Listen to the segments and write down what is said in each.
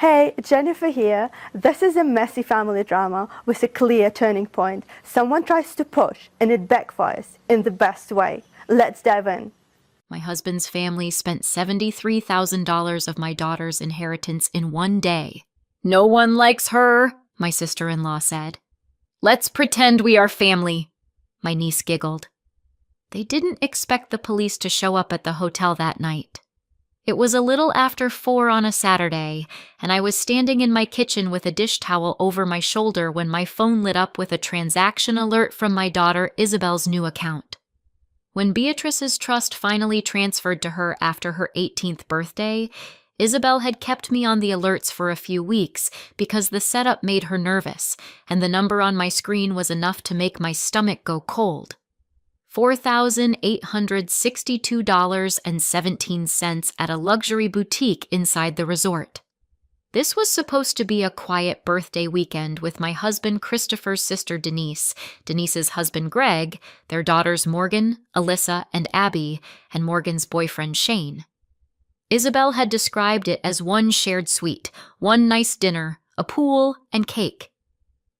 Hey, Jennifer here. This is a messy family drama with a clear turning point. Someone tries to push and it backfires in the best way. Let's dive in. My husband's family spent $73,000 of my daughter's inheritance in one day. No one likes her, my sister-in-law said. Let's pretend we are family, my niece giggled. They didn't expect the police to show up at the hotel that night. It was a little after 4 on a Saturday, and I was standing in my kitchen with a dish towel over my shoulder when my phone lit up with a transaction alert from my daughter Isabel's new account. When Beatrice's trust finally transferred to her after her 18th birthday, Isabel had kept me on the alerts for a few weeks because the setup made her nervous, and the number on my screen was enough to make my stomach go cold. $4,862.17 at a luxury boutique inside the resort. This was supposed to be a quiet birthday weekend with my husband Christopher's sister Denise, Denise's husband Greg, their daughters Morgan, Alyssa, and Abby, and Morgan's boyfriend Shane. Isabel had described it as one shared suite, one nice dinner, a pool, and cake.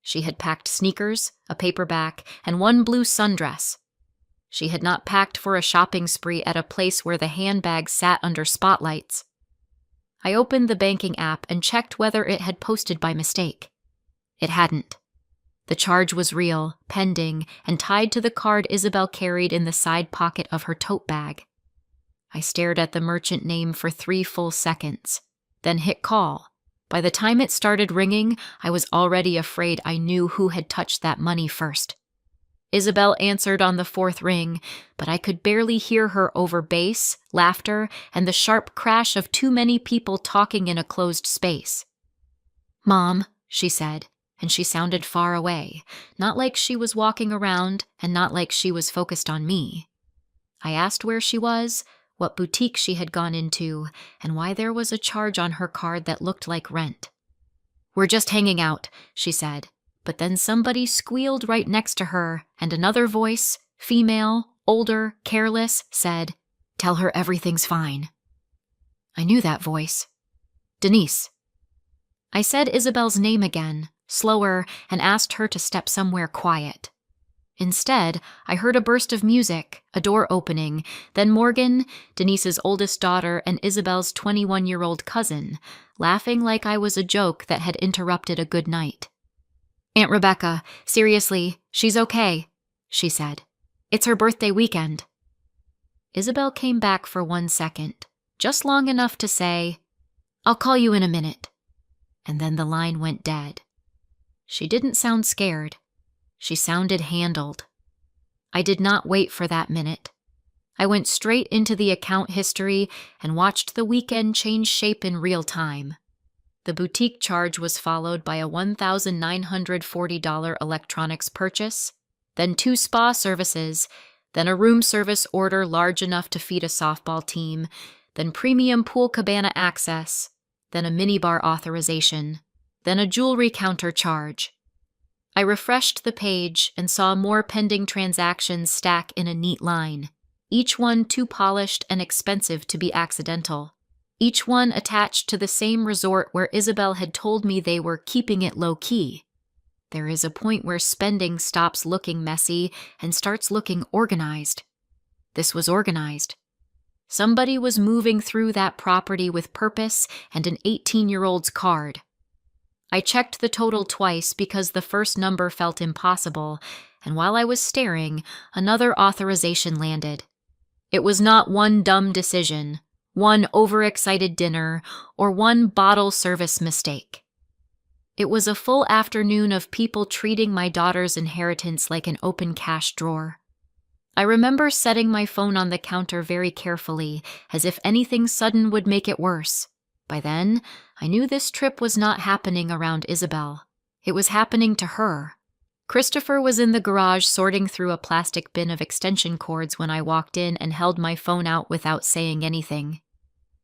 She had packed sneakers, a paperback, and one blue sundress. She had not packed for a shopping spree at a place where the handbags sat under spotlights. I opened the banking app and checked whether it had posted by mistake. It hadn't. The charge was real, pending, and tied to the card Isabel carried in the side pocket of her tote bag. I stared at the merchant name for 3 full seconds, then hit call. By the time it started ringing, I was already afraid I knew who had touched that money first. Isabel answered on the 4th ring, but I could barely hear her over bass, laughter, and the sharp crash of too many people talking in a closed space. "Mom," she said, and she sounded far away, not like she was walking around and not like she was focused on me. I asked where she was, what boutique she had gone into, and why there was a charge on her card that looked like rent. "We're just hanging out," she said. But then somebody squealed right next to her, and another voice, female, older, careless, said, "Tell her everything's fine." I knew that voice. "Denise." I said Isabel's name again, slower, and asked her to step somewhere quiet. Instead, I heard a burst of music, a door opening, then Morgan, Denise's oldest daughter and Isabel's 21-year-old cousin, laughing like I was a joke that had interrupted a good night. "Aunt Rebecca, seriously, she's okay," she said. "It's her birthday weekend." Isabel came back for 1 second, just long enough to say, "I'll call you in a minute." And then the line went dead. She didn't sound scared. She sounded handled. I did not wait for that minute. I went straight into the account history and watched the weekend change shape in real time. The boutique charge was followed by a $1,940 electronics purchase, then 2 spa services, then a room service order large enough to feed a softball team, then premium pool cabana access, then a minibar authorization, then a jewelry counter charge. I refreshed the page and saw more pending transactions stack in a neat line, each one too polished and expensive to be accidental. Each one attached to the same resort where Isabel had told me they were keeping it low-key. There is a point where spending stops looking messy and starts looking organized. This was organized. Somebody was moving through that property with purpose and an 18-year-old's card. I checked the total twice because the first number felt impossible, and while I was staring, another authorization landed. It was not one dumb decision, one overexcited dinner, or one bottle service mistake. It was a full afternoon of people treating my daughter's inheritance like an open cash drawer. I remember setting my phone on the counter very carefully, as if anything sudden would make it worse. By then, I knew this trip was not happening around Isabel. It was happening to her. Christopher was in the garage sorting through a plastic bin of extension cords when I walked in and held my phone out without saying anything.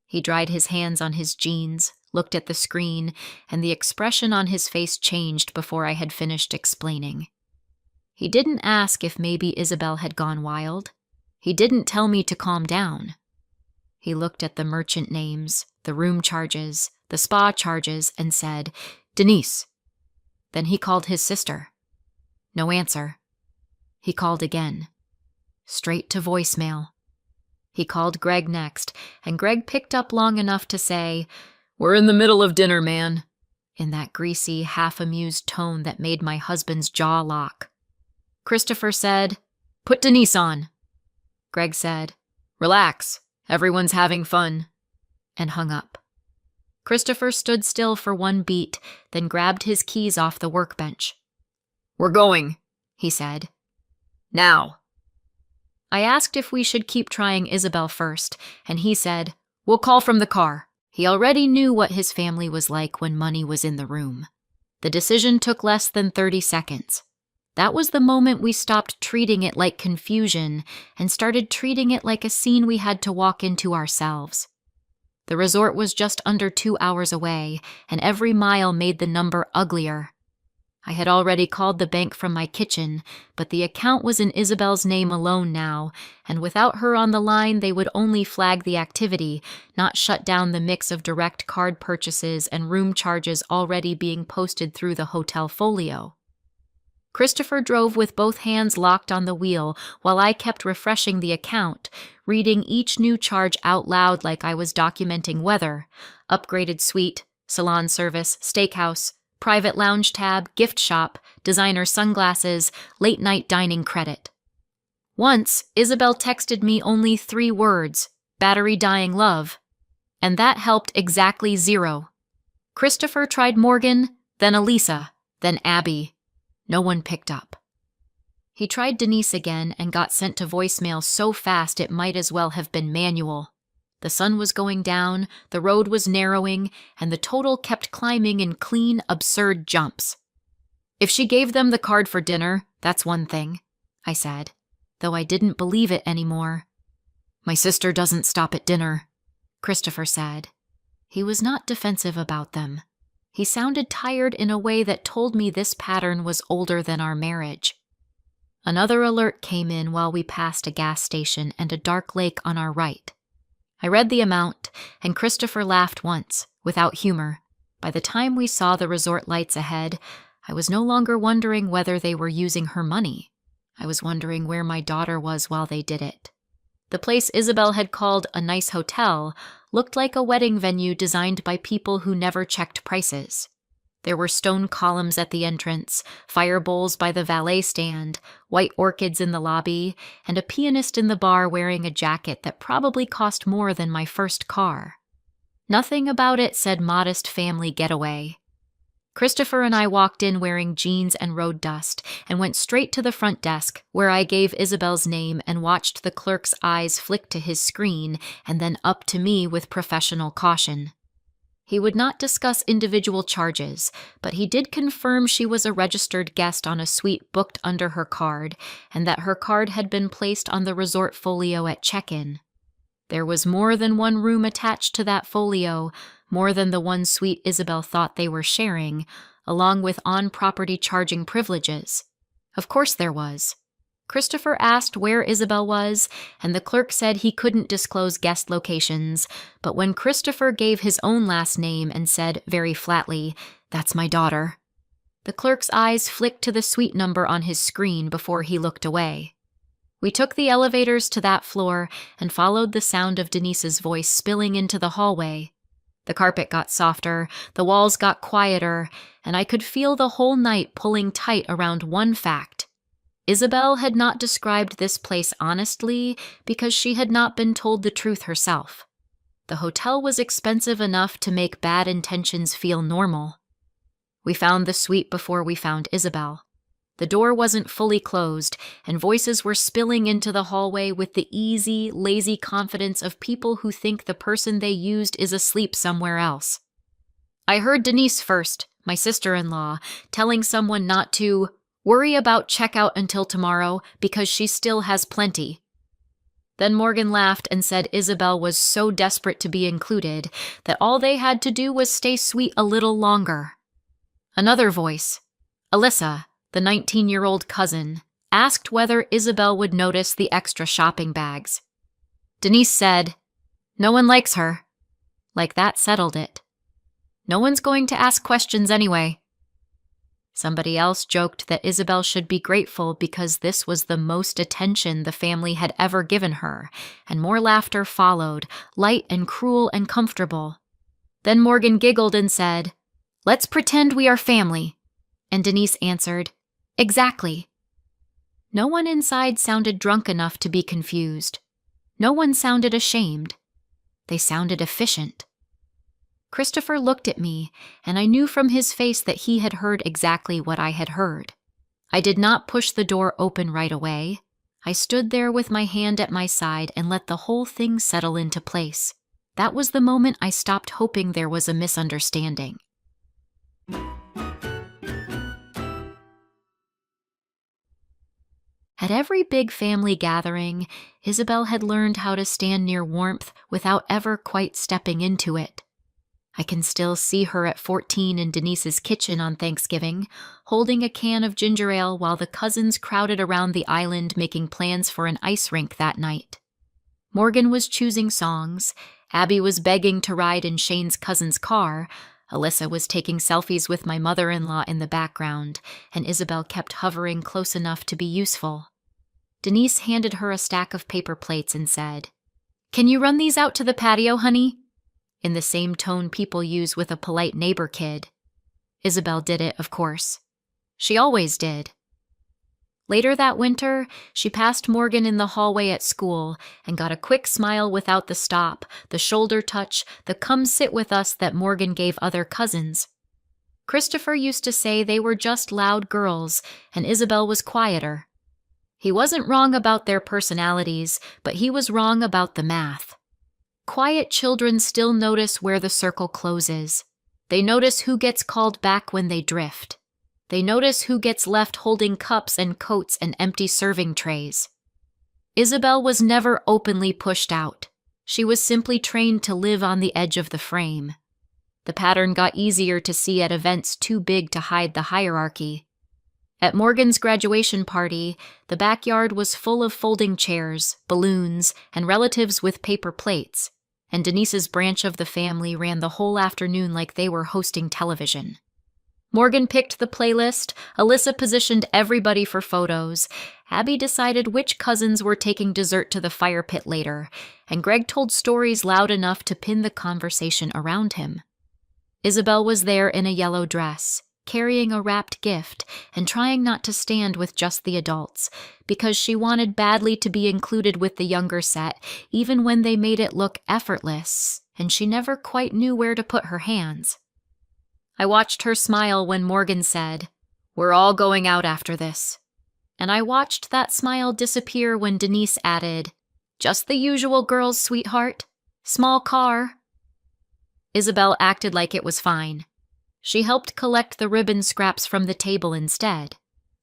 He dried his hands on his jeans, looked at the screen, and the expression on his face changed before I had finished explaining. He didn't ask if maybe Isabel had gone wild. He didn't tell me to calm down. He looked at the merchant names, the room charges, the spa charges, and said, "Denise." Then he called his sister. No answer. He called again. Straight to voicemail. He called Greg next, and Greg picked up long enough to say, "We're in the middle of dinner, man," in that greasy, half-amused tone that made my husband's jaw lock. Christopher said, "Put Denise on." Greg said, "Relax, everyone's having fun," and hung up. Christopher stood still for one beat, then grabbed his keys off the workbench. "We're going," he said. "Now." I asked if we should keep trying Isabel first, and he said, "We'll call from the car." He already knew what his family was like when money was in the room. The decision took less than 30 seconds. That was the moment we stopped treating it like confusion and started treating it like a scene we had to walk into ourselves. The resort was just under 2 hours away, and every mile made the number uglier. I had already called the bank from my kitchen, but the account was in Isabel's name alone now, and without her on the line they would only flag the activity, not shut down the mix of direct card purchases and room charges already being posted through the hotel folio. Christopher drove with both hands locked on the wheel while I kept refreshing the account, reading each new charge out loud like I was documenting weather: upgraded suite, salon service, steakhouse, private lounge tab, gift shop, designer sunglasses, late-night dining credit. Once, Isabel texted me only 3 words, "battery dying love," and that helped exactly 0. Christopher tried Morgan, then Elisa, then Abby. No one picked up. He tried Denise again and got sent to voicemail so fast it might as well have been manual. The sun was going down, the road was narrowing, and the total kept climbing in clean, absurd jumps. "If she gave them the card for dinner, that's one thing," I said, though I didn't believe it anymore. "My sister doesn't stop at dinner," Christopher said. He was not defensive about them. He sounded tired in a way that told me this pattern was older than our marriage. Another alert came in while we passed a gas station and a dark lake on our right. I read the amount, and Christopher laughed once, without humor. By the time we saw the resort lights ahead, I was no longer wondering whether they were using her money. I was wondering where my daughter was while they did it. The place Isabel had called a nice hotel looked like a wedding venue designed by people who never checked prices. There were stone columns at the entrance, fire bowls by the valet stand, white orchids in the lobby, and a pianist in the bar wearing a jacket that probably cost more than my first car. Nothing about it said modest family getaway. Christopher and I walked in wearing jeans and road dust and went straight to the front desk, where I gave Isabel's name and watched the clerk's eyes flick to his screen and then up to me with professional caution. He would not discuss individual charges, but he did confirm she was a registered guest on a suite booked under her card and that her card had been placed on the resort folio at check-in. There was more than one room attached to that folio, more than the one suite Isabel thought they were sharing, along with on-property charging privileges. Of course there was. Christopher asked where Isabel was, and the clerk said he couldn't disclose guest locations, but when Christopher gave his own last name and said very flatly, "That's my daughter," the clerk's eyes flicked to the suite number on his screen before he looked away. We took the elevators to that floor and followed the sound of Denise's voice spilling into the hallway. The carpet got softer, the walls got quieter, and I could feel the whole night pulling tight around one fact. Isabel had not described this place honestly because she had not been told the truth herself. The hotel was expensive enough to make bad intentions feel normal. We found the suite before we found Isabel. The door wasn't fully closed, and voices were spilling into the hallway with the easy, lazy confidence of people who think the person they used is asleep somewhere else. I heard Denise first, my sister-in-law, telling someone not to worry about checkout until tomorrow because she still has plenty. Then Morgan laughed and said Isabel was so desperate to be included that all they had to do was stay sweet a little longer. Another voice, Alyssa, the 19-year-old cousin, asked whether Isabel would notice the extra shopping bags. Denise said, No one likes her. Like that settled it. No one's going to ask questions anyway. Somebody else joked that Isabel should be grateful because this was the most attention the family had ever given her, and more laughter followed, light and cruel and comfortable. Then Morgan giggled and said, "Let's pretend we are family." And Denise answered, "Exactly." No one inside sounded drunk enough to be confused. No one sounded ashamed. They sounded efficient. Christopher looked at me, and I knew from his face that he had heard exactly what I had heard. I did not push the door open right away. I stood there with my hand at my side and let the whole thing settle into place. That was the moment I stopped hoping there was a misunderstanding. At every big family gathering, Isabel had learned how to stand near warmth without ever quite stepping into it. I can still see her at 14 in Denise's kitchen on Thanksgiving, holding a can of ginger ale while the cousins crowded around the island making plans for an ice rink that night. Morgan was choosing songs, Abby was begging to ride in Shane's cousin's car, Alyssa was taking selfies with my mother-in-law in the background, and Isabel kept hovering close enough to be useful. Denise handed her a stack of paper plates and said, "Can you run these out to the patio, honey?" in the same tone people use with a polite neighbor kid. Isabel did it, of course. She always did. Later that winter, she passed Morgan in the hallway at school and got a quick smile without the stop, the shoulder touch, the "come sit with us" that Morgan gave other cousins. Christopher used to say they were just loud girls, and Isabel was quieter. He wasn't wrong about their personalities, but he was wrong about the math. Quiet children still notice where the circle closes. They notice who gets called back when they drift. They notice who gets left holding cups and coats and empty serving trays. Isabel was never openly pushed out. She was simply trained to live on the edge of the frame. The pattern got easier to see at events too big to hide the hierarchy. At Morgan's graduation party, the backyard was full of folding chairs, balloons, and relatives with paper plates, and Denise's branch of the family ran the whole afternoon like they were hosting television. Morgan picked the playlist, Alyssa positioned everybody for photos, Abby decided which cousins were taking dessert to the fire pit later, and Greg told stories loud enough to pin the conversation around him. Isabel was there in a yellow dress, carrying a wrapped gift and trying not to stand with just the adults, because she wanted badly to be included with the younger set, even when they made it look effortless, and she never quite knew where to put her hands. I watched her smile when Morgan said, "We're all going out after this." And I watched that smile disappear when Denise added, "Just the usual girls, sweetheart. Small car." Isabel acted like it was fine. She helped collect the ribbon scraps from the table instead.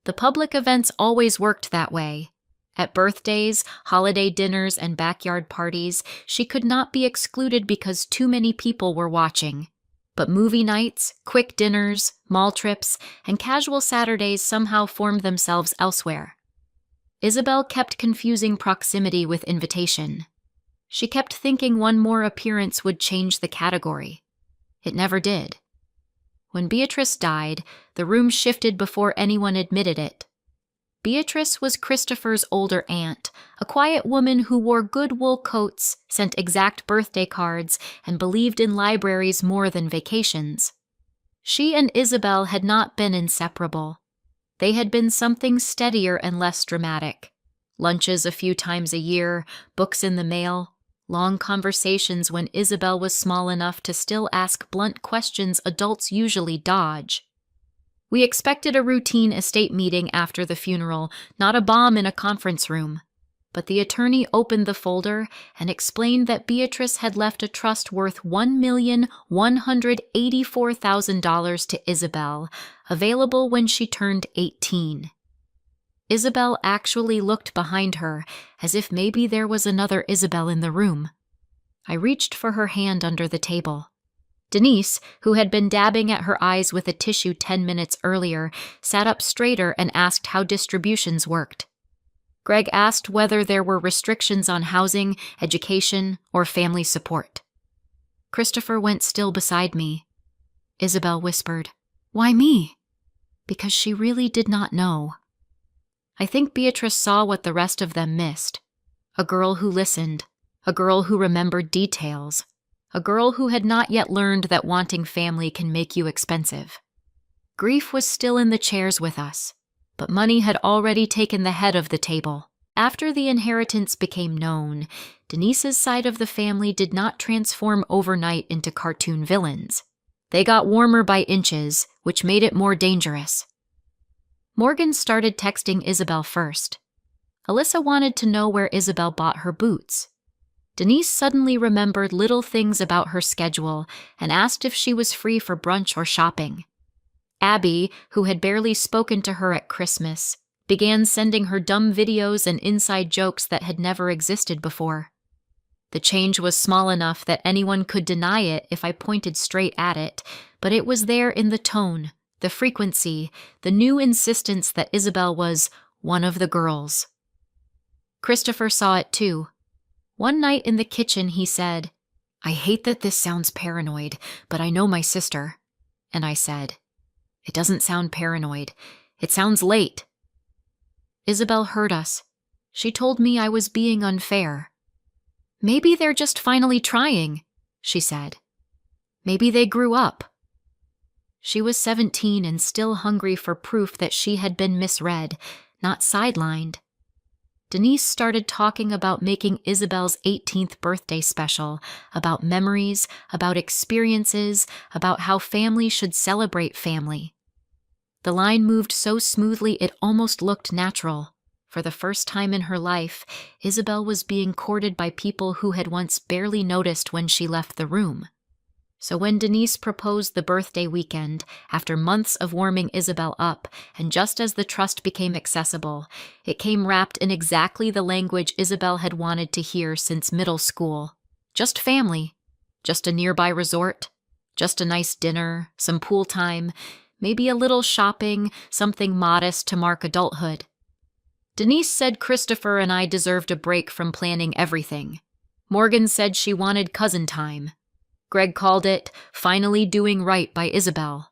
The public events always worked that way. At birthdays, holiday dinners, and backyard parties, she could not be excluded because too many people were watching. But movie nights, quick dinners, mall trips, and casual Saturdays somehow formed themselves elsewhere. Isabel kept confusing proximity with invitation. She kept thinking one more appearance would change the category. It never did. When Beatrice died, the room shifted before anyone admitted it. Beatrice was Christopher's older aunt, a quiet woman who wore good wool coats, sent exact birthday cards, and believed in libraries more than vacations. She and Isabel had not been inseparable. They had been something steadier and less dramatic. Lunches a few times a year, books in the mail, long conversations when Isabel was small enough to still ask blunt questions adults usually dodge. We expected a routine estate meeting after the funeral, not a bomb in a conference room. But the attorney opened the folder and explained that Beatrice had left a trust worth $1,184,000 to Isabel, available when she turned 18. Isabel actually looked behind her, as if maybe there was another Isabel in the room. I reached for her hand under the table. Denise, who had been dabbing at her eyes with a tissue 10 minutes earlier, sat up straighter and asked how distributions worked. Greg asked whether there were restrictions on housing, education, or family support. Christopher went still beside me. Isabel whispered, "Why me?" Because she really did not know. I think Beatrice saw what the rest of them missed. A girl who listened, a girl who remembered details, a girl who had not yet learned that wanting family can make you expensive. Grief was still in the chairs with us, but money had already taken the head of the table. After the inheritance became known, Denise's side of the family did not transform overnight into cartoon villains. They got warmer by inches, which made it more dangerous. Morgan started texting Isabel first. Alyssa wanted to know where Isabel bought her boots. Denise suddenly remembered little things about her schedule and asked if she was free for brunch or shopping. Abby, who had barely spoken to her at Christmas, began sending her dumb videos and inside jokes that had never existed before. The change was small enough that anyone could deny it if I pointed straight at it, but it was there in the tone, the frequency, the new insistence that Isabel was one of the girls. Christopher saw it too. One night in the kitchen he said, "I hate that this sounds paranoid, but I know my sister." And I said, "It doesn't sound paranoid. It sounds late." Isabel heard us. She told me I was being unfair. "Maybe they're just finally trying," she said. "Maybe they grew up." She was 17 and still hungry for proof that she had been misread, not sidelined. Denise started talking about making Isabel's 18th birthday special, about memories, about experiences, about how family should celebrate family. The line moved so smoothly it almost looked natural. For the first time in her life, Isabel was being courted by people who had once barely noticed when she left the room. So when Denise proposed the birthday weekend, after months of warming Isabel up, and just as the trust became accessible, it came wrapped in exactly the language Isabel had wanted to hear since middle school. Just family. Just a nearby resort. Just a nice dinner, some pool time, maybe a little shopping, something modest to mark adulthood. Denise said Christopher and I deserved a break from planning everything. Morgan said she wanted cousin time. Greg called it finally doing right by Isabel.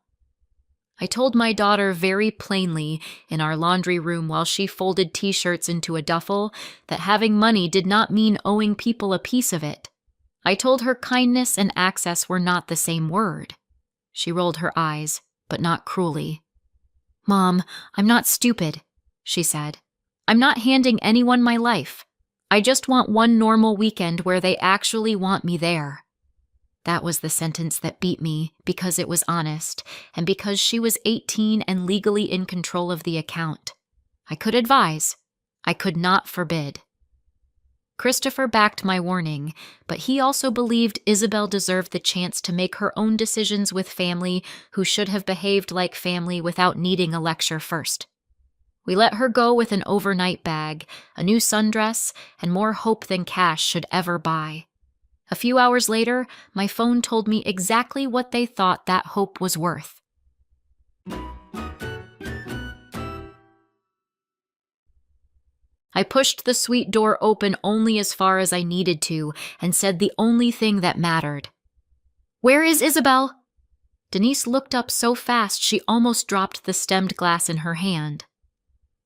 I told my daughter very plainly in our laundry room while she folded t-shirts into a duffel that having money did not mean owing people a piece of it. I told her kindness and access were not the same word. She rolled her eyes, but not cruelly. "Mom, I'm not stupid," she said. "I'm not handing anyone my life. I just want one normal weekend where they actually want me there." That was the sentence that beat me because it was honest and because she was 18 and legally in control of the account. I could advise. I could not forbid. Christopher backed my warning, but he also believed Isabel deserved the chance to make her own decisions with family who should have behaved like family without needing a lecture first. We let her go with an overnight bag, a new sundress, and more hope than cash should ever buy. A few hours later, my phone told me exactly what they thought that hope was worth. I pushed the suite door open only as far as I needed to and said the only thing that mattered. "Where is Isabel?" Denise looked up so fast she almost dropped the stemmed glass in her hand.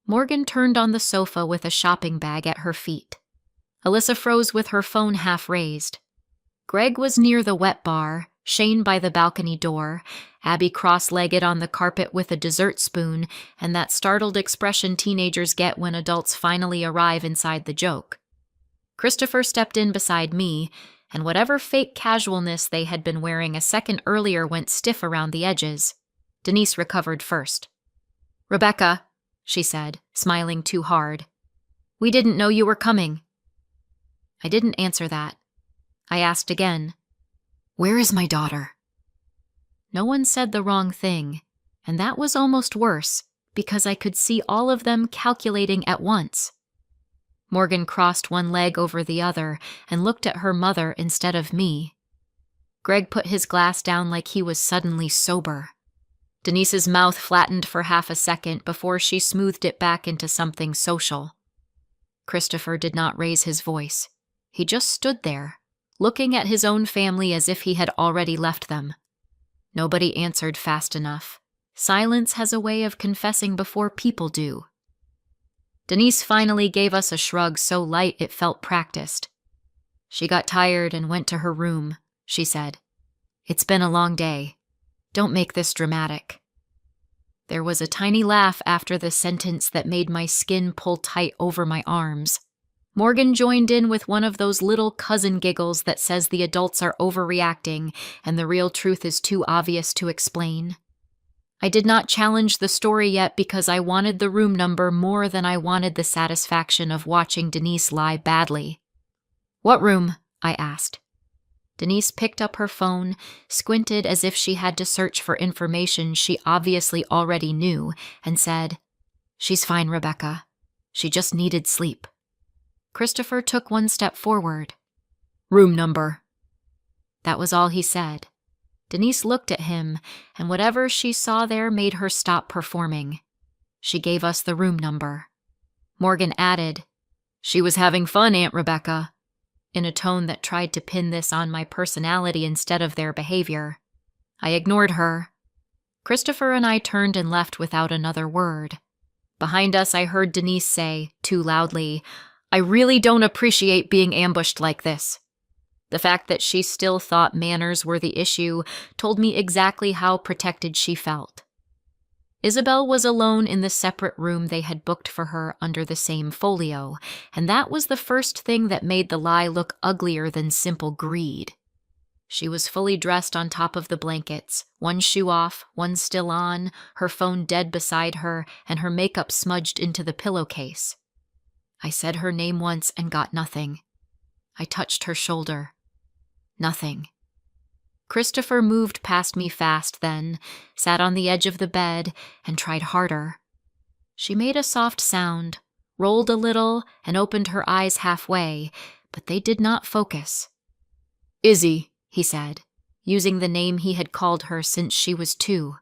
Morgan turned on the sofa with a shopping bag at her feet. Alyssa froze with her phone half raised. Greg was near the wet bar, Shane by the balcony door, Abby cross-legged on the carpet with a dessert spoon and that startled expression teenagers get when adults finally arrive inside the joke. Christopher stepped in beside me, and whatever fake casualness they had been wearing a second earlier went stiff around the edges. Denise recovered first. "Rebecca," she said, smiling too hard. "We didn't know you were coming." I didn't answer that. I asked again, "Where is my daughter?" No one said the wrong thing, and that was almost worse, because I could see all of them calculating at once. Morgan crossed one leg over the other and looked at her mother instead of me. Greg put his glass down like he was suddenly sober. Denise's mouth flattened for half a second before she smoothed it back into something social. Christopher did not raise his voice. He just stood there, looking at his own family as if he had already left them. Nobody answered fast enough. Silence has a way of confessing before people do. Denise finally gave us a shrug so light it felt practiced. She got tired and went to her room, she said. It's been a long day. Don't make this dramatic. There was a tiny laugh after the sentence that made my skin pull tight over my arms. Morgan joined in with one of those little cousin giggles that says the adults are overreacting and the real truth is too obvious to explain. I did not challenge the story yet because I wanted the room number more than I wanted the satisfaction of watching Denise lie badly. What room? I asked. Denise picked up her phone, squinted as if she had to search for information she obviously already knew, and said, She's fine, Rebecca. She just needed sleep. Christopher took one step forward. Room number. That was all he said. Denise looked at him, and whatever she saw there made her stop performing. She gave us the room number. Morgan added, She was having fun, Aunt Rebecca, in a tone that tried to pin this on my personality instead of their behavior. I ignored her. Christopher and I turned and left without another word. Behind us, I heard Denise say, too loudly, I really don't appreciate being ambushed like this. The fact that she still thought manners were the issue told me exactly how protected she felt. Isabel was alone in the separate room they had booked for her under the same folio, and that was the first thing that made the lie look uglier than simple greed. She was fully dressed on top of the blankets, one shoe off, one still on, her phone dead beside her, and her makeup smudged into the pillowcase. I said her name once and got nothing. I touched her shoulder. Nothing. Christopher moved past me fast then, sat on the edge of the bed, and tried harder. She made a soft sound, rolled a little, and opened her eyes halfway, but they did not focus. Izzy, he said, using the name he had called her since she was 2.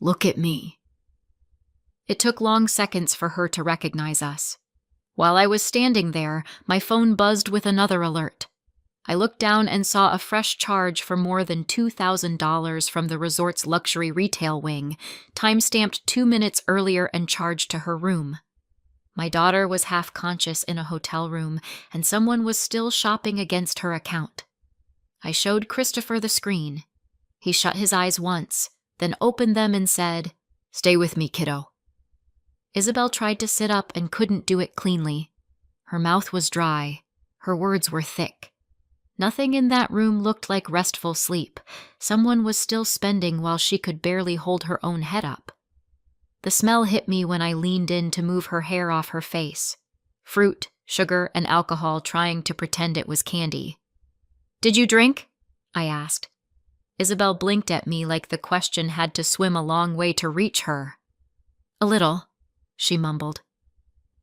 Look at me. It took long seconds for her to recognize us. While I was standing there, my phone buzzed with another alert. I looked down and saw a fresh charge for more than $2,000 from the resort's luxury retail wing, time-stamped 2 minutes earlier and charged to her room. My daughter was half-conscious in a hotel room, and someone was still shopping against her account. I showed Christopher the screen. He shut his eyes once, then opened them and said, Stay with me, kiddo. Isabel tried to sit up and couldn't do it cleanly. Her mouth was dry. Her words were thick. Nothing in that room looked like restful sleep. Someone was still spending while she could barely hold her own head up. The smell hit me when I leaned in to move her hair off her face. Fruit, sugar, and alcohol trying to pretend it was candy. Did you drink? I asked. Isabel blinked at me like the question had to swim a long way to reach her. A little, she mumbled.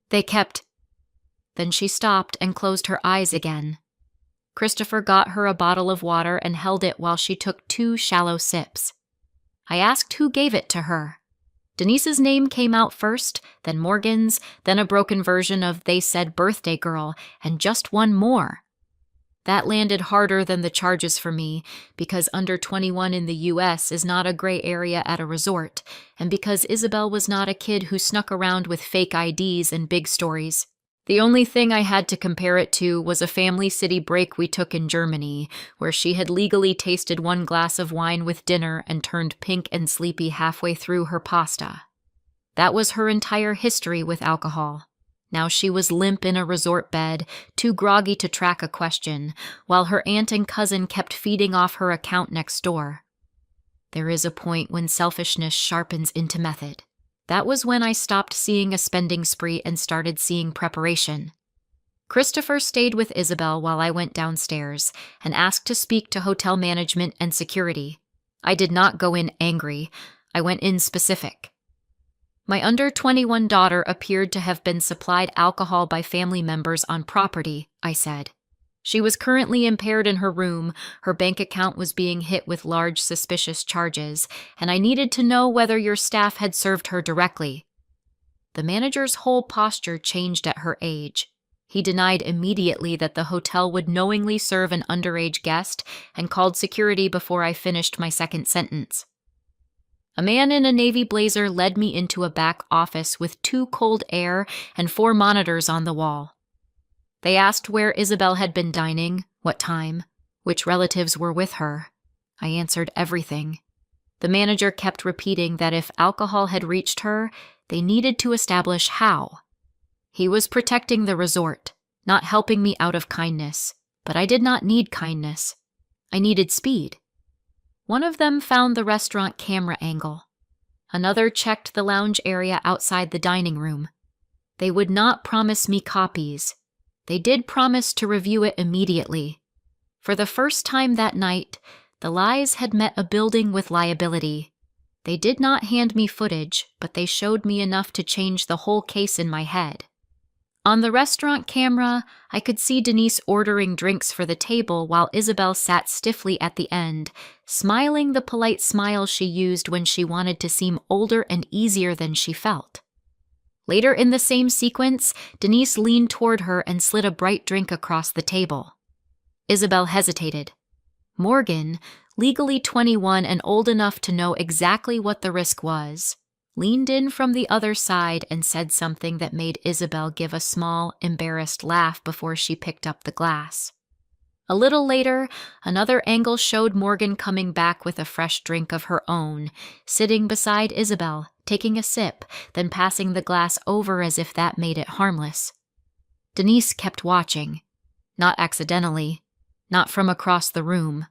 They kept... Then she stopped and closed her eyes again. Christopher got her a bottle of water and held it while she took 2 shallow sips. I asked who gave it to her. Denise's name came out first, then Morgan's, then a broken version of They Said Birthday Girl, and just one more. That landed harder than the charges for me, because under 21 in the U.S. is not a gray area at a resort, and because Isabel was not a kid who snuck around with fake IDs and big stories. The only thing I had to compare it to was a family city break we took in Germany, where she had legally tasted 1 glass of wine with dinner and turned pink and sleepy halfway through her pasta. That was her entire history with alcohol. Now she was limp in a resort bed, too groggy to track a question, while her aunt and cousin kept feeding off her account next door. There is a point when selfishness sharpens into method. That was when I stopped seeing a spending spree and started seeing preparation. Christopher stayed with Isabel while I went downstairs and asked to speak to hotel management and security. I did not go in angry. I went in specific. My under 21 daughter appeared to have been supplied alcohol by family members on property, I said. She was currently impaired in her room, her bank account was being hit with large suspicious charges, and I needed to know whether your staff had served her directly. The manager's whole posture changed at her age. He denied immediately that the hotel would knowingly serve an underage guest and called security before I finished my second sentence. A man in a navy blazer led me into a back office with 2 cold air and 4 monitors on the wall. They asked where Isabel had been dining, what time, which relatives were with her. I answered everything. The manager kept repeating that if alcohol had reached her, they needed to establish how. He was protecting the resort, not helping me out of kindness, but I did not need kindness. I needed speed. One of them found the restaurant camera angle. Another checked the lounge area outside the dining room. They would not promise me copies. They did promise to review it immediately. For the first time that night, the lies had met a building with liability. They did not hand me footage, but they showed me enough to change the whole case in my head. On the restaurant camera, I could see Denise ordering drinks for the table while Isabel sat stiffly at the end, smiling the polite smile she used when she wanted to seem older and easier than she felt. Later in the same sequence, Denise leaned toward her and slid a bright drink across the table. Isabel hesitated. Morgan, legally 21 and old enough to know exactly what the risk was, leaned in from the other side and said something that made Isabel give a small, embarrassed laugh before she picked up the glass. A little later, another angle showed Morgan coming back with a fresh drink of her own, sitting beside Isabel, taking a sip, then passing the glass over as if that made it harmless. Denise kept watching, not accidentally, not from across the room,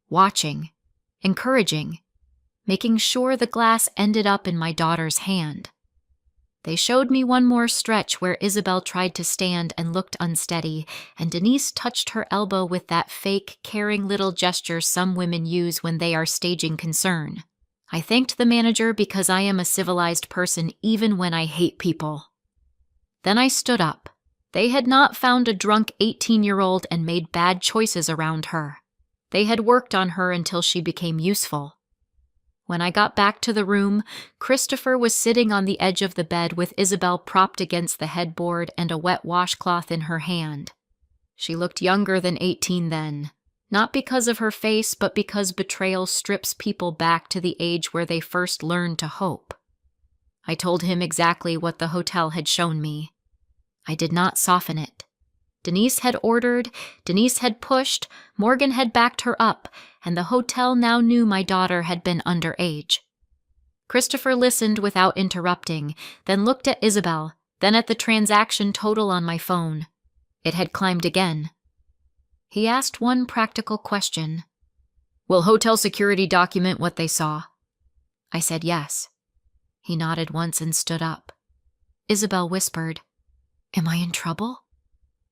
watching, encouraging, making sure the glass ended up in my daughter's hand. They showed me one more stretch where Isabel tried to stand and looked unsteady, and Denise touched her elbow with that fake, caring little gesture some women use when they are staging concern. I thanked the manager because I am a civilized person even when I hate people. Then I stood up. They had not found a drunk 18-year-old and made bad choices around her. They had worked on her until she became useful. When I got back to the room, Christopher was sitting on the edge of the bed with Isabel propped against the headboard and a wet washcloth in her hand. She looked younger than 18 then, not because of her face, but because betrayal strips people back to the age where they first learned to hope. I told him exactly what the hotel had shown me. I did not soften it. Denise had ordered, Denise had pushed, Morgan had backed her up, and the hotel now knew my daughter had been underage. Christopher listened without interrupting, then looked at Isabel, then at the transaction total on my phone. It had climbed again. He asked one practical question. "Will hotel security document what they saw?" I said yes. He nodded once and stood up. Isabel whispered, "Am I in trouble?"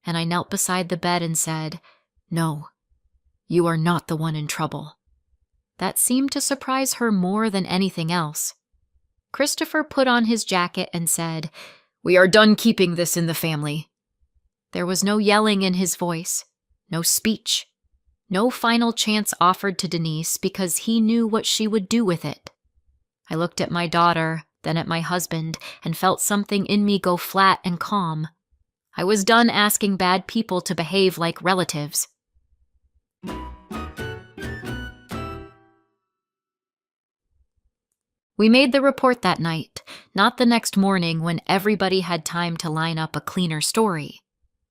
And I knelt beside the bed and said, "No, you are not the one in trouble." That seemed to surprise her more than anything else. Christopher put on his jacket and said, "We are done keeping this in the family." There was no yelling in his voice, no speech, no final chance offered to Denise because he knew what she would do with it. I looked at my daughter, then at my husband, and felt something in me go flat and calm. I was done asking bad people to behave like relatives. We made the report that night, not the next morning when everybody had time to line up a cleaner story.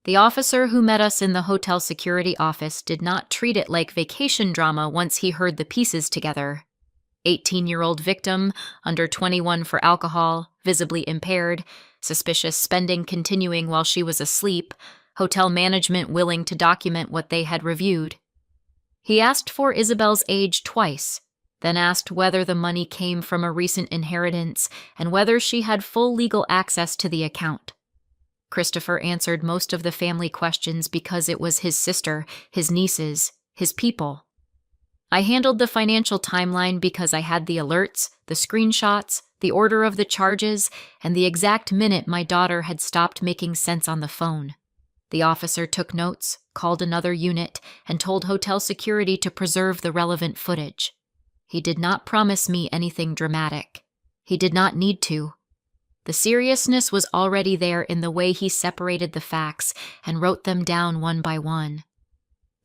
The officer who met us in the hotel security office did not treat it like vacation drama once he heard the pieces together. 18-year-old victim, under 21 for alcohol, visibly impaired, suspicious spending continuing while she was asleep, hotel management willing to document what they had reviewed. He asked for Isabel's age twice, then asked whether the money came from a recent inheritance and whether she had full legal access to the account. Christopher answered most of the family questions because it was his sister, his nieces, his people. I handled the financial timeline because I had the alerts, the screenshots, the order of the charges, and the exact minute my daughter had stopped making sense on the phone. The officer took notes, called another unit, and told hotel security to preserve the relevant footage. He did not promise me anything dramatic. He did not need to. The seriousness was already there in the way he separated the facts and wrote them down one by one.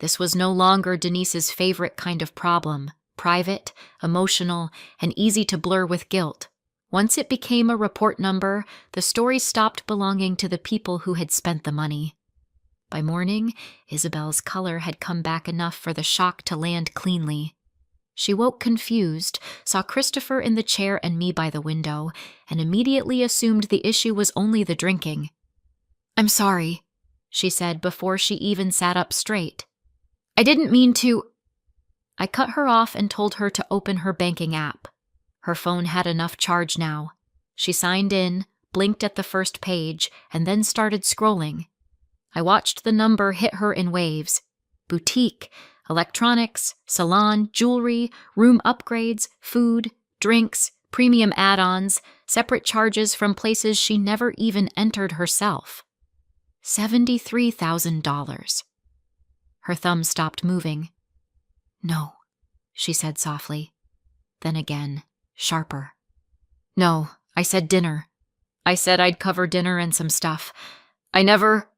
This was no longer Denise's favorite kind of problem, private, emotional, and easy to blur with guilt. Once it became a report number, the story stopped belonging to the people who had spent the money. By morning, Isabel's color had come back enough for the shock to land cleanly. She woke confused, saw Christopher in the chair and me by the window, and immediately assumed the issue was only the drinking. "I'm sorry," she said before she even sat up straight. "I didn't mean to—" I cut her off and told her to open her banking app. Her phone had enough charge now. She signed in, blinked at the first page, and then started scrolling. I watched the number hit her in waves. Boutique, electronics, salon, jewelry, room upgrades, food, drinks, premium add-ons, separate charges from places she never even entered herself. $73,000. Her thumb stopped moving. "No," she said softly. Then again, sharper. "No, I said dinner. I said I'd cover dinner and some stuff. I never—"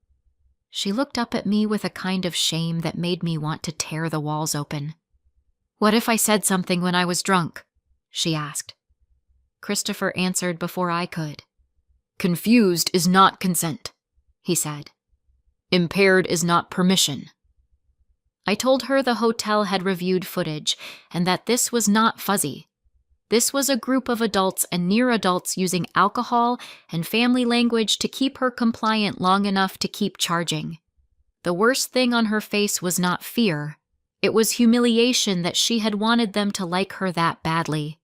She looked up at me with a kind of shame that made me want to tear the walls open. "What if I said something when I was drunk?" she asked. Christopher answered before I could. "Confused is not consent," he said. "Impaired is not permission." I told her the hotel had reviewed footage and that this was not fuzzy. This was a group of adults and near adults using alcohol and family language to keep her compliant long enough to keep charging. The worst thing on her face was not fear. It was humiliation that she had wanted them to like her that badly.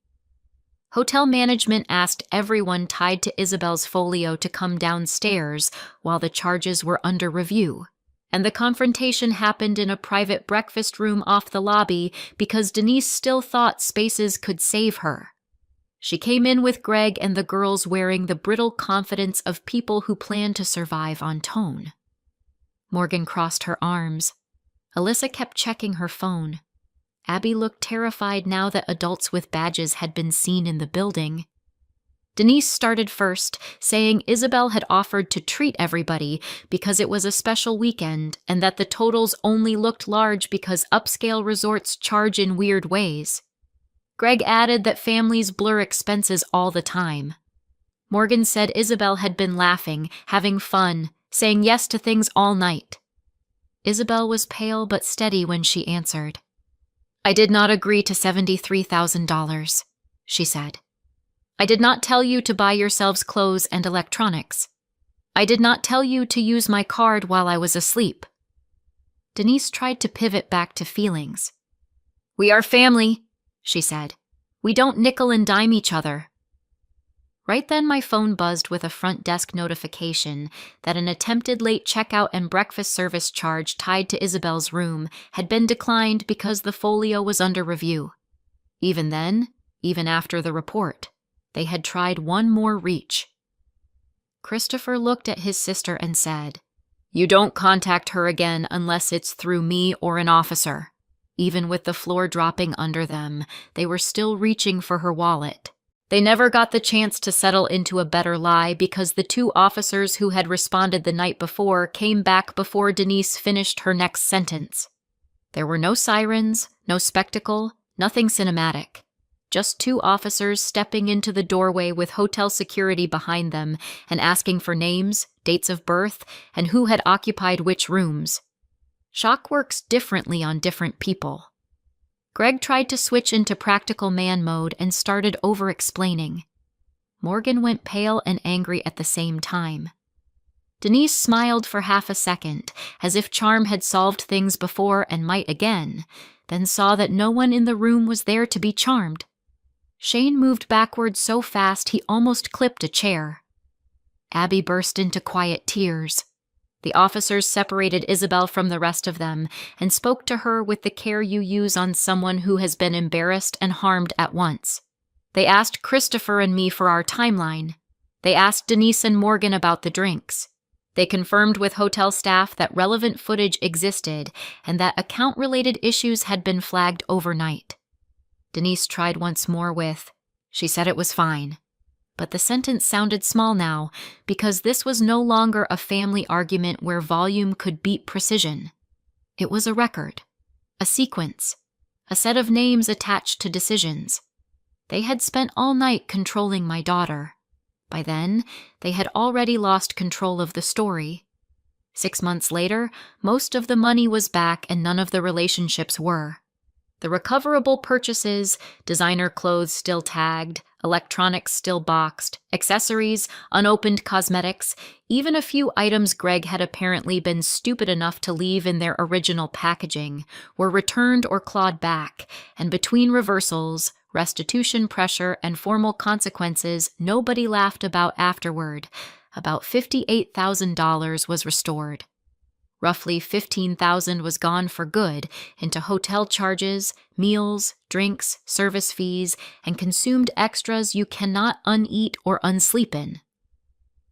Hotel management asked everyone tied to Isabel's folio to come downstairs while the charges were under review. And the confrontation happened in a private breakfast room off the lobby because Denise still thought spaces could save her. She came in with Greg and the girls wearing the brittle confidence of people who plan to survive on tone. Morgan crossed her arms. Alyssa kept checking her phone. Abby looked terrified now that adults with badges had been seen in the building. Denise started first, saying Isabel had offered to treat everybody because it was a special weekend and that the totals only looked large because upscale resorts charge in weird ways. Greg added that families blur expenses all the time. Morgan said Isabel had been laughing, having fun, saying yes to things all night. Isabel was pale but steady when she answered. "I did not agree to $73,000, she said. "I did not tell you to buy yourselves clothes and electronics. I did not tell you to use my card while I was asleep." Denise tried to pivot back to feelings. "We are family," she said. "We don't nickel and dime each other." Right then my phone buzzed with a front desk notification that an attempted late checkout and breakfast service charge tied to Isabel's room had been declined because the folio was under review. Even then, even after the report, they had tried one more reach. Christopher looked at his sister and said, "You don't contact her again unless it's through me or an officer." Even with the floor dropping under them, they were still reaching for her wallet. They never got the chance to settle into a better lie because the two officers who had responded the night before came back before Denise finished her next sentence. There were no sirens, no spectacle, nothing cinematic. Just two officers stepping into the doorway with hotel security behind them and asking for names, dates of birth, and who had occupied which rooms. Shock works differently on different people. Greg tried to switch into practical man mode and started over-explaining. Morgan went pale and angry at the same time. Denise smiled for half a second, as if charm had solved things before and might again, then saw that no one in the room was there to be charmed. Shane moved backward so fast he almost clipped a chair. Abby burst into quiet tears. The officers separated Isabel from the rest of them and spoke to her with the care you use on someone who has been embarrassed and harmed at once. They asked Christopher and me for our timeline. They asked Denise and Morgan about the drinks. They confirmed with hotel staff that relevant footage existed and that account-related issues had been flagged overnight. Denise tried once more with, "She said it was fine." But the sentence sounded small now, because this was no longer a family argument where volume could beat precision. It was a record, a sequence, a set of names attached to decisions. They had spent all night controlling my daughter. By then, they had already lost control of the story. 6 months later, most of the money was back and none of the relationships were. The recoverable purchases, designer clothes still tagged, electronics still boxed, accessories, unopened cosmetics, even a few items Greg had apparently been stupid enough to leave in their original packaging, were returned or clawed back, and between reversals, restitution pressure, and formal consequences nobody laughed about afterward, about $58,000 was restored. Roughly $15,000 was gone for good into hotel charges, meals, drinks, service fees, and consumed extras you cannot uneat or unsleep in.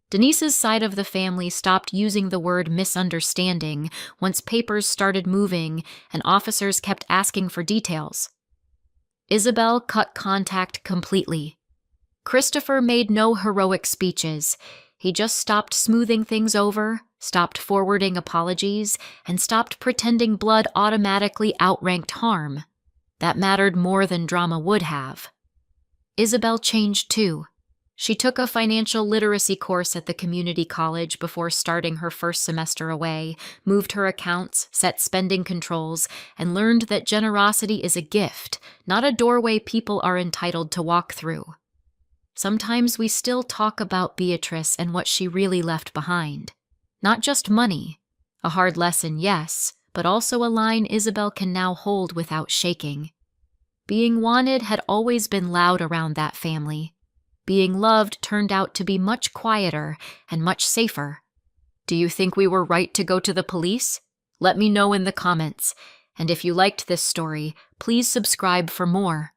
Denise's side of the family stopped using the word misunderstanding once papers started moving and officers kept asking for details. Isabel cut contact completely. Christopher made no heroic speeches. He just stopped smoothing things over, stopped forwarding apologies, and stopped pretending blood automatically outranked harm. That mattered more than drama would have. Isabel changed too. She took a financial literacy course at the community college before starting her first semester away, moved her accounts, set spending controls, and learned that generosity is a gift, not a doorway people are entitled to walk through. Sometimes we still talk about Beatrice and what she really left behind. Not just money, a hard lesson, yes, but also a line Isabel can now hold without shaking. Being wanted had always been loud around that family. Being loved turned out to be much quieter and much safer. Do you think we were right to go to the police? Let me know in the comments. And if you liked this story, please subscribe for more.